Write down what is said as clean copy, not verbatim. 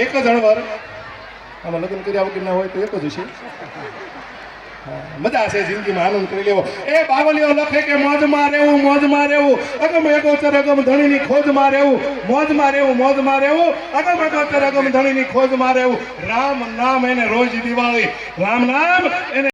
એક જ અણવર આમાં લગ્ન કર્યા વગર ના હોય તો એક જ હશે. મજા છે જિંદગીમાં, આનંદ કરી લેવો. એ બાવલીઓ લખે કે મોજમાં રહેવું, મોજમાં રહેવું, અગમ એકોતર અગમ ધણીની ખોજમાં રહેવું, મોજમાં રહેવું, મોજમાં રહેવું, અગમ એકોતર અગમ ધણીની ખોજમાં રહેવું. રામ નામ એને રોજ દિવાળી, રામ નામ એને